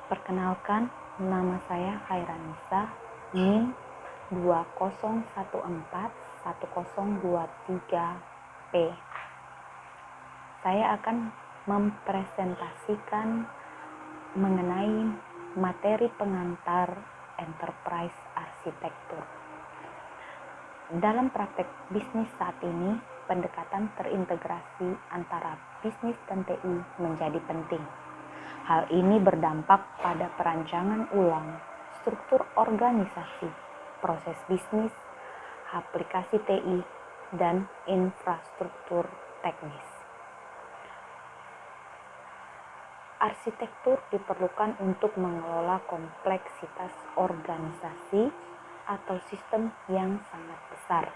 Perkenalkan, nama saya Khairanisa, NIM 20141023P. Saya akan mempresentasikan mengenai materi pengantar Enterprise Arsitektur. Dalam praktek bisnis saat ini, pendekatan terintegrasi antara bisnis dan TI menjadi penting. Hal ini berdampak pada perancangan ulang struktur organisasi, proses bisnis, aplikasi TI, dan infrastruktur teknis. Arsitektur diperlukan untuk mengelola kompleksitas organisasi atau sistem yang sangat besar.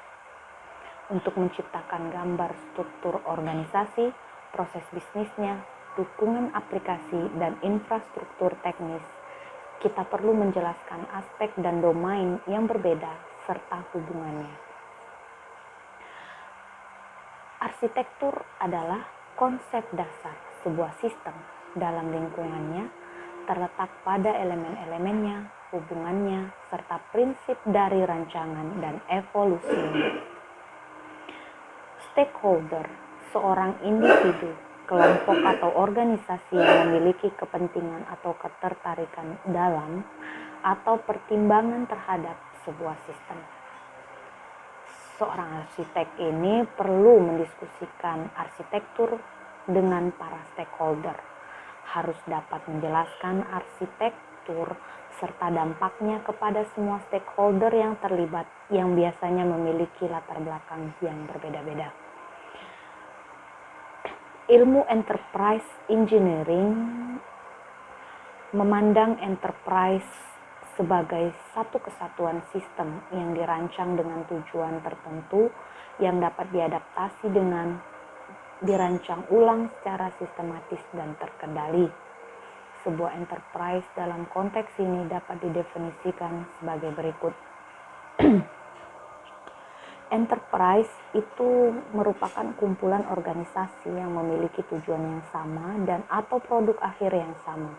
Untuk menciptakan gambar struktur organisasi, proses bisnisnya, dukungan aplikasi, dan infrastruktur teknis, kita perlu menjelaskan aspek dan domain yang berbeda serta hubungannya. Arsitektur adalah konsep dasar sebuah sistem. Dalam lingkungannya terletak pada elemen-elemennya, hubungannya, serta prinsip dari rancangan dan evolusinya. Stakeholder, seorang individu, kelompok atau organisasi yang memiliki kepentingan atau ketertarikan dalam atau pertimbangan terhadap sebuah sistem. Seorang arsitek ini perlu mendiskusikan arsitektur dengan para stakeholder, harus dapat menjelaskan arsitektur serta dampaknya kepada semua stakeholder yang terlibat yang biasanya memiliki latar belakang yang berbeda-beda. Ilmu enterprise engineering memandang enterprise sebagai satu kesatuan sistem yang dirancang dengan tujuan tertentu yang dapat diadaptasi dengan dirancang ulang secara sistematis dan terkendali. Sebuah enterprise dalam konteks ini dapat didefinisikan sebagai berikut. Enterprise itu merupakan kumpulan organisasi yang memiliki tujuan yang sama dan atau produk akhir yang sama.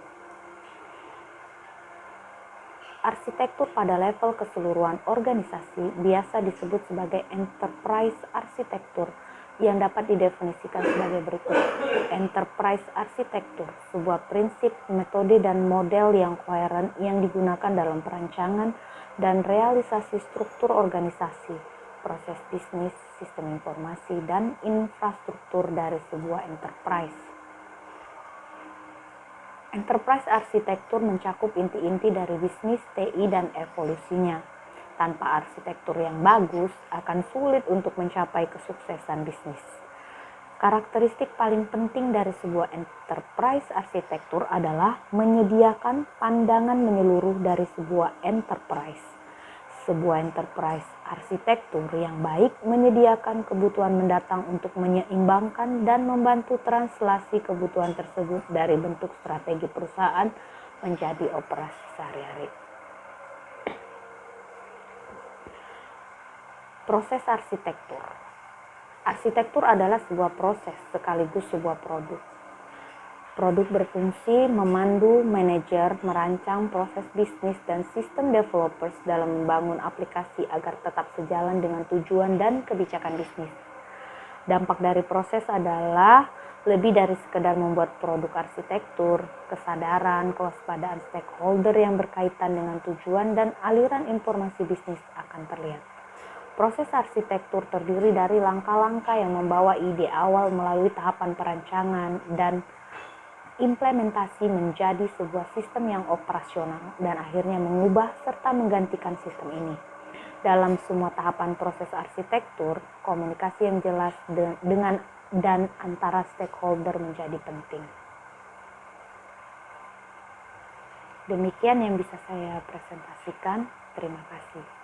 Arsitektur pada level keseluruhan organisasi biasa disebut sebagai enterprise arsitektur yang dapat didefinisikan sebagai berikut. Enterprise arsitektur, sebuah prinsip, metode, dan model yang koheren yang digunakan dalam perancangan dan realisasi struktur organisasi, proses bisnis, sistem informasi, dan infrastruktur dari sebuah enterprise. Enterprise arsitektur mencakup inti-inti dari bisnis, TI, dan evolusinya. Tanpa arsitektur yang bagus, akan sulit untuk mencapai kesuksesan bisnis. Karakteristik paling penting dari sebuah enterprise arsitektur adalah menyediakan pandangan menyeluruh dari sebuah enterprise. Sebuah enterprise arsitektur yang baik menyediakan kebutuhan mendatang untuk menyeimbangkan dan membantu translasi kebutuhan tersebut dari bentuk strategi perusahaan menjadi operasi sehari-hari. Proses arsitektur. Arsitektur adalah sebuah proses sekaligus sebuah produk. Produk berfungsi memandu, manajer, merancang proses bisnis dan sistem developers dalam membangun aplikasi agar tetap sejalan dengan tujuan dan kebijakan bisnis. Dampak dari proses adalah lebih dari sekedar membuat produk arsitektur, kesadaran, kewaspadaan stakeholder yang berkaitan dengan tujuan dan aliran informasi bisnis akan terlihat. Proses arsitektur terdiri dari langkah-langkah yang membawa ide awal melalui tahapan perancangan dan implementasi menjadi sebuah sistem yang operasional dan akhirnya mengubah serta menggantikan sistem ini. Dalam semua tahapan proses arsitektur, komunikasi yang jelas dengan dan antara stakeholder menjadi penting. Demikian yang bisa saya presentasikan. Terima kasih.